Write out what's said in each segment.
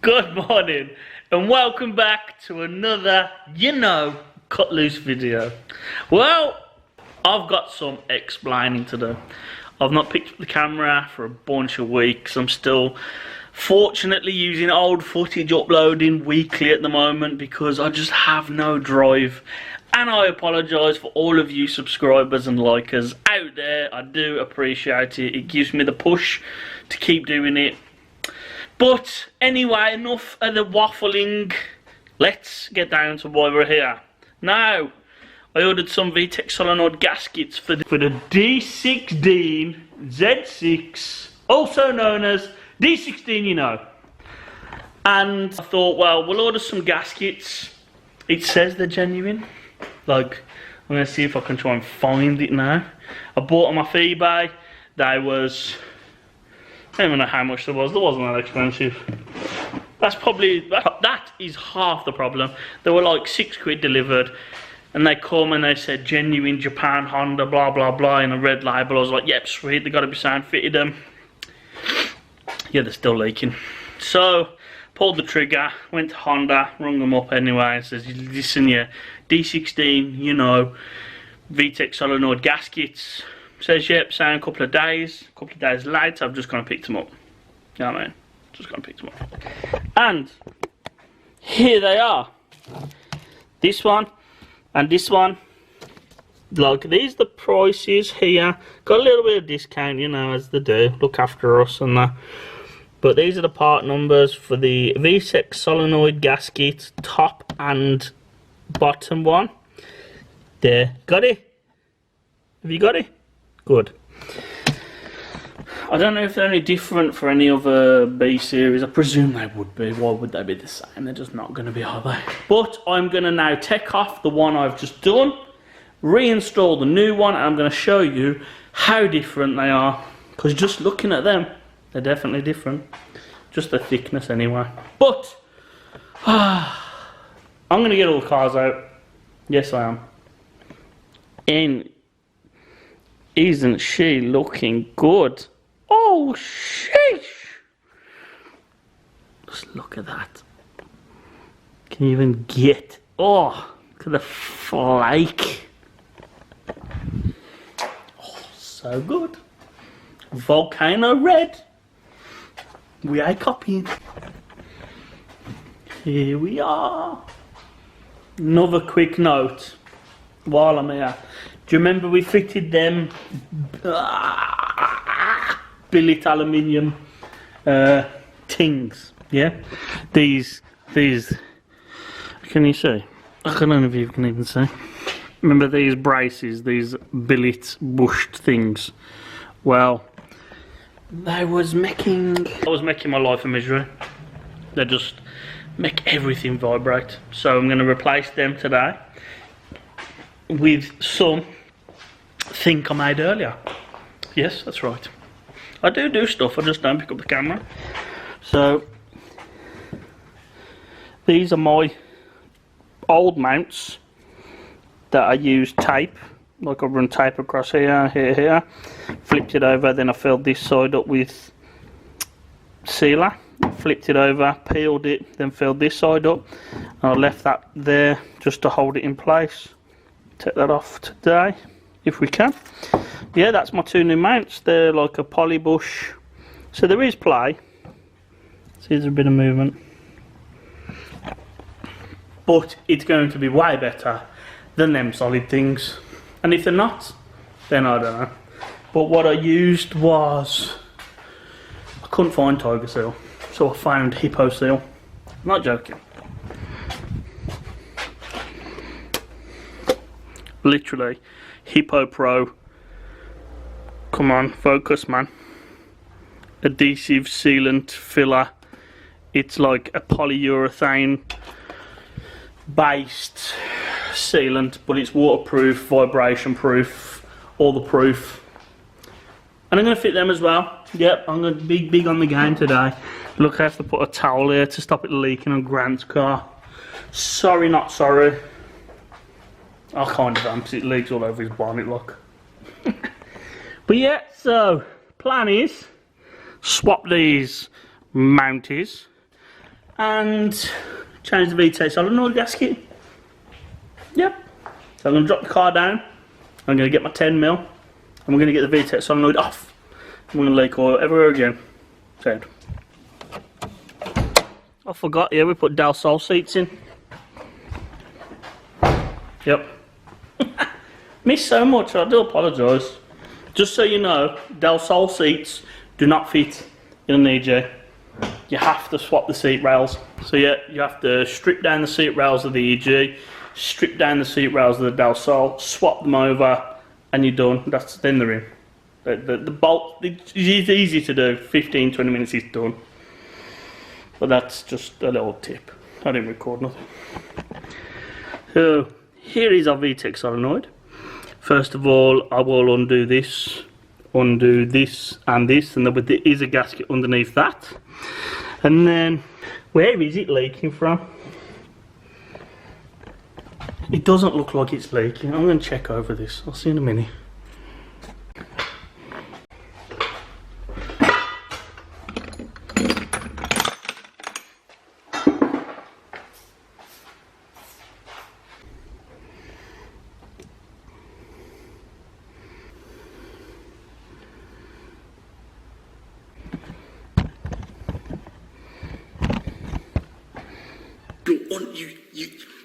Good morning and welcome back to another, cut loose video. Well, I've got some explaining to do. I've not picked up the camera for a bunch of weeks. I'm still fortunately using old footage uploading weekly at the moment because I just have no drive. And I apologise for all of you subscribers and likers out there. I do appreciate it. It gives me the push to keep doing it. But anyway, enough of the waffling. Let's get down to why we're here. Now, I ordered some Vtec solenoid gaskets for the D16 Z6, also known as D16, you know. And I thought, well, we'll order some gaskets. It says they're genuine. Like, I'm going to see if I can try and find it now. I bought them off eBay. They was... I don't even know how much there was. There wasn't that expensive. That's probably... That is half the problem. They were like £6 delivered. And they come and they said genuine Japan, Honda, blah, blah, blah, in a red label. I was like, yep, sweet. They got to be sound fitted them. Yeah, they're still leaking. So, pulled the trigger, went to Honda, rung them up anyway, and says, listen, yeah, D16, you know, Vtec solenoid gaskets. Says, yep, sound a couple of days. A couple of days later, I've just gone and picked them up. You know what I mean? Just gone and picked them up. And here they are. This one and this one. Like, these are the prices here. Got a little bit of discount, you know, as they do. Look after us and that. But these are the part numbers for the Vtec solenoid gasket, top and bottom one. There. Got it? Have you got it? Good. I don't know if they're any different for any other B series. I presume they would be. Why would they be the same? They're just not going to be, are they? But I'm going to now take off the one I've just done, reinstall the new one, and I'm going to show you how different they are. Because just looking at them, they're definitely different. Just the thickness anyway. But I'm going to get all the cars out. Yes, I am. And isn't she looking good? Oh, sheesh! Just look at that. Can you even get... Oh, look at the flake. Oh, so good. Volcano red. We are copying. Here we are. Another quick note while I'm here. Do you remember we fitted them billet aluminium things? Yeah? These, can you see? I don't know if you can even see. Remember these braces, these billet bushed things? Well, I was making my life a misery. They just make everything vibrate. So I'm going to replace them today with some think I made earlier. Yes, that's right. I do stuff, I just don't pick up the camera. So these are my old mounts that I use tape. Like I run tape across here, here, flipped it over, then I filled this side up with sealer, flipped it over, peeled it, then filled this side up, and I left that there just to hold it in place. Take that off today, if we can. Yeah, that's my two new mounts. They're like a poly bush, so there is play. See, there's a bit of movement, but it's going to be way better than them solid things. And if they're not, then I don't know. But what I used was, I couldn't find Tiger Seal, so I found Hippo Seal. I'm not joking. Literally, Hippo Pro. Come on, focus, man. Adhesive sealant filler. It's like a polyurethane based sealant, but it's waterproof, vibration proof, all the proof. And I'm going to fit them as well. Yep, I'm going to be big on the game today. Look, I have to put a towel here to stop it leaking on Grant's car. Sorry, not sorry. I kind of am, because it leaks all over his bonnet, look. But yeah, so plan is swap these mounties and change the Vtec solenoid gasket. Yep. So I'm going to drop the car down. I'm going to get my 10mm. And we're going to get the Vtec solenoid off. I'm going to leak oil everywhere again. Sound. I forgot, yeah, we put Dseries seats in. Yep. Missed so much, I do apologise. Just so you know, Dseries seats do not fit in an EG. You have to swap the seat rails. So yeah, you have to strip down the seat rails of the EG, strip down the seat rails of the Dseries, swap them over, and you're done. Then they're in. The bolt, it's easy to do, 15-20 minutes is done. But that's just a little tip. I didn't record nothing. So here is our Vtec solenoid. First of all, I will undo this and this, and there is a gasket underneath that. And then, where is it leaking from? It doesn't look like it's leaking. I'm going to check over this. I'll see in a minute.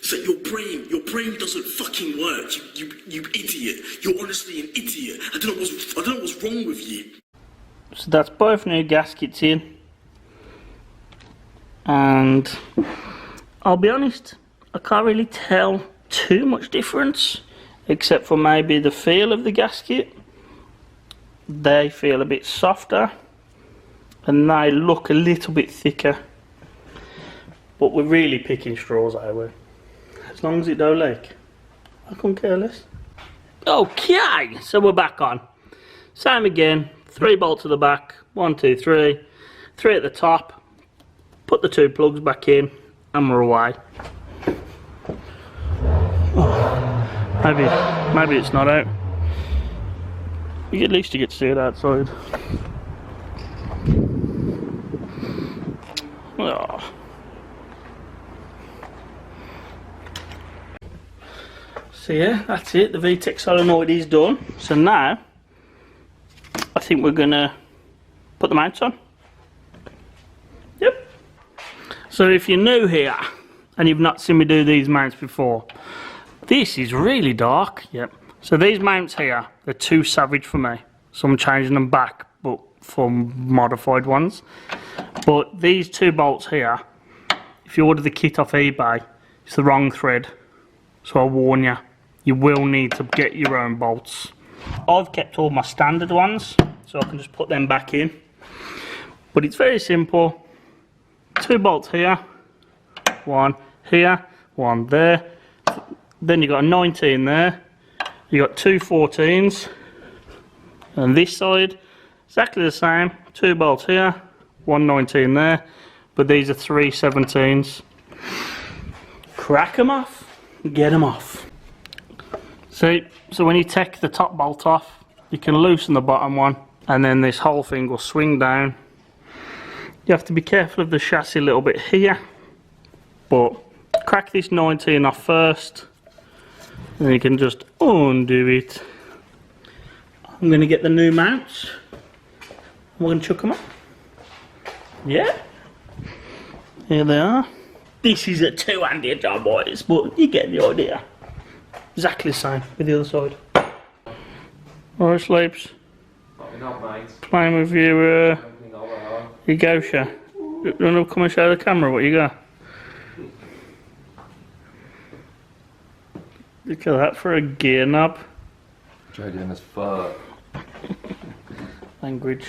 So your brain doesn't fucking work. You idiot. You're honestly an idiot. I don't know what's wrong with you. So that's both new gaskets in. And I'll be honest, I can't really tell too much difference, except for maybe the feel of the gasket. They feel a bit softer, and they look a little bit thicker. But we're really picking straws, are we? As long as it don't leak, I couldn't care less. Okay, so we're back on. Same again, 3 bolts at the back, 1, 2, 3, 3 at the top. Put the 2 plugs back in, and we're away. Oh, maybe it's not out. At least you get to see it outside. Oh. So yeah, that's it. The Vtec solenoid is done. So now, I think we're gonna put the mounts on. Yep. So if you're new here and you've not seen me do these mounts before, this is really dark. Yep. So these mounts here, they're too savage for me. So I'm changing them back, but for modified ones. But these 2 bolts here, if you order the kit off eBay, it's the wrong thread. So I warn you, you will need to get your own bolts. I've kept all my standard ones, so I can just put them back in. But it's very simple. 2 bolts here, 1 here, 1 there. Then you've got a 19 there. You've got 2 14s. And this side, exactly the same. 2 bolts here, 1 19 there. But these are 3 17s. Crack them off, get them off. So when you take the top bolt off, you can loosen the bottom one, and then this whole thing will swing down. You have to be careful of the chassis a little bit here, but crack this 19 off first, and you can just undo it. I'm going to get the new mounts. We're going to chuck them up. Yeah, here they are. This is a 2-handed job, boys, but you get the idea. Exactly the same with the other side. Alright, Sleeps. Playing with your Gosha. You want to come and show the camera what you got? Look at that for a gear knob. Trading as fuck. Language.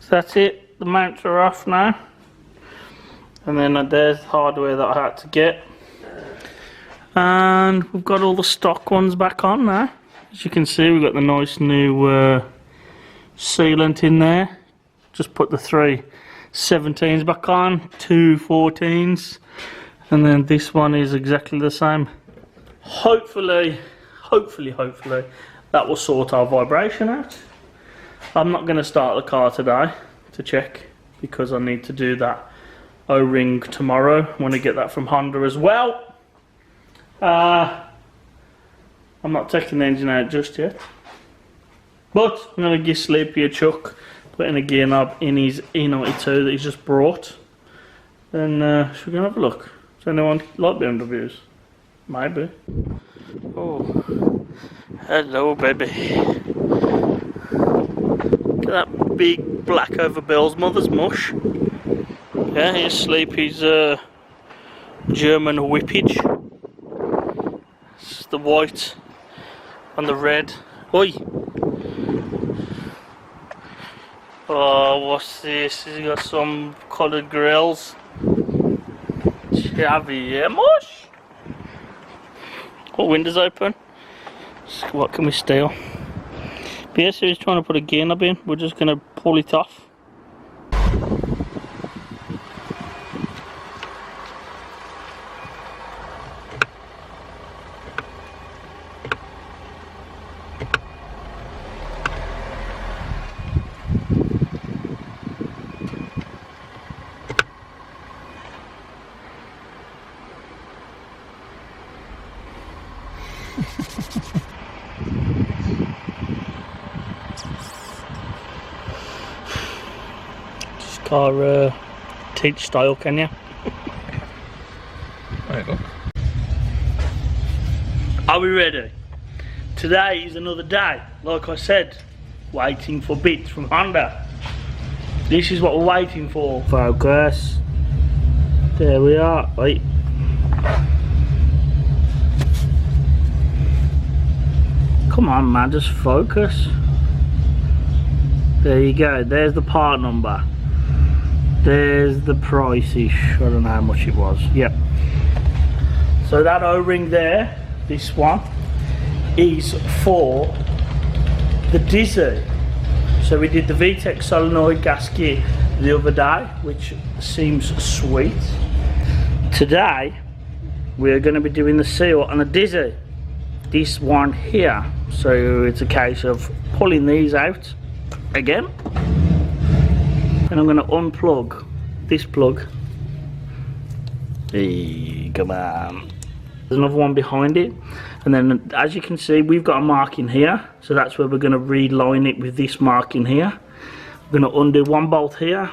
So that's it. The mounts are off now. And then there's hardware that I had to get. And we've got all the stock ones back on now. As you can see, we've got the nice new sealant in there. Just put the 3 17s back on, 2 14s, and then this one is exactly the same. Hopefully that will sort our vibration out. I'm not going to start the car today to check, because I need to do that O-ring tomorrow. I want to get that from Honda as well. I'm not taking the engine out just yet. But I'm going to give Sleepy a chuck, putting a gear knob in his E92 that he's just brought. And should we go and have a look? Does anyone like BMWs? Maybe. Oh, hello baby. Look at that big black over Bill's mother's mush. Yeah, here's Sleepy's German whippage. It's the white and the red. Oi! Oh, what's this? He's got some coloured grills. Xavier mush! What windows open? What can we steal? But yeah, so he's trying to put a gear knob in. We're just going to pull it off. Car teach style, can you? Right, look. Are we ready? Today is another day, like I said, waiting for bits from Honda. This is what we're waiting for. Focus. There we are. Wait. Come on man, just focus. There you go, there's the part number. There's the price-ish. I don't know how much it was. Yep. So that O-ring there, this one, is for the Dseries. So we did the Vtec solenoid gasket the other day, which seems sweet. Today, we're going to be doing the seal on the Dseries. This one here. So it's a case of pulling these out again. And I'm going to unplug this plug. Hey, come on. There's another one behind it. And then as you can see, we've got a mark in here. So that's where we're going to reline it with this mark in here. We're going to undo one bolt here,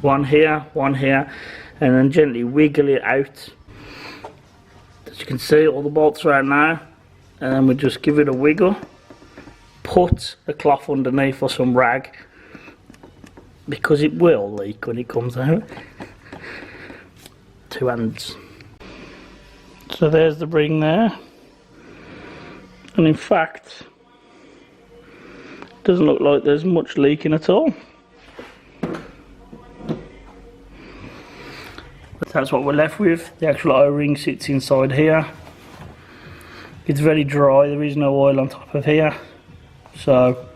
one here, and then gently wiggle it out. As you can see, all the bolts are out now. And then we just give it a wiggle. Put a cloth underneath or some rag, because it will leak when it comes out. Two hands. So there's the ring there, and in fact it doesn't look like there's much leaking at all. But that's what we're left with. The actual O-ring sits inside here. It's very dry, there is no oil on top of here, so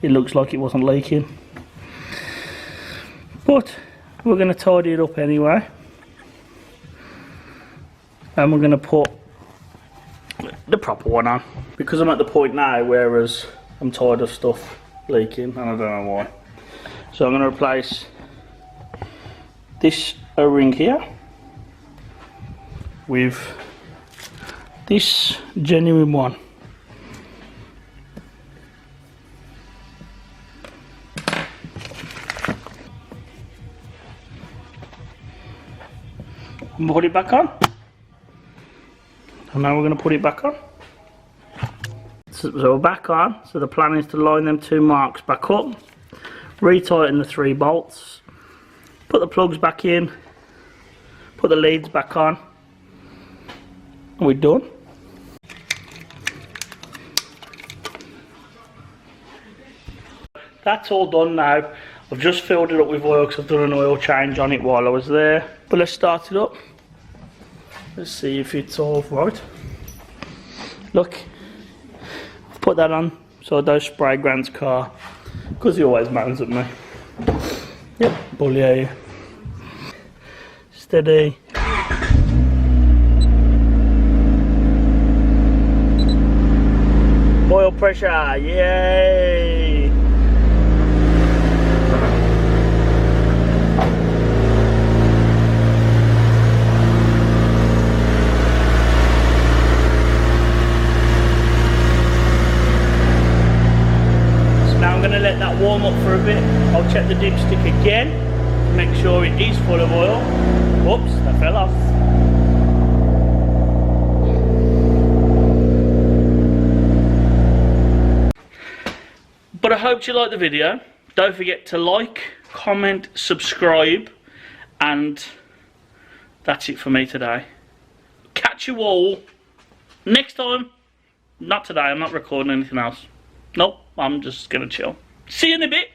it looks like it wasn't leaking. But we're going to tidy it up anyway, and we're going to put the proper one on, because I'm at the point now whereas I'm tired of stuff leaking and I don't know why. So I'm going to replace this O-ring here with this genuine one. And put it back on. And now we're going to put it back on. So we're back on. So the plan is to line them two marks back up, retighten the 3 bolts, put the plugs back in, put the leads back on, and we're done. That's all done now. I've just filled it up with oil because I've done an oil change on it while I was there. But let's start it up. Let's see if it's all right. Look, I've put that on so I don't spray Grant's car, because he always moans at me. Yep, bully are you. Steady. Oil pressure, yay! to let that warm up for a bit. I'll check the dipstick again to make sure it is full of oil. Oops, that fell off. But I hope you liked the video. Don't forget to like, comment, subscribe, and that's it for me today. Catch you all next time. Not today, I'm not recording anything else. Nope, I'm just gonna chill. See you in a bit.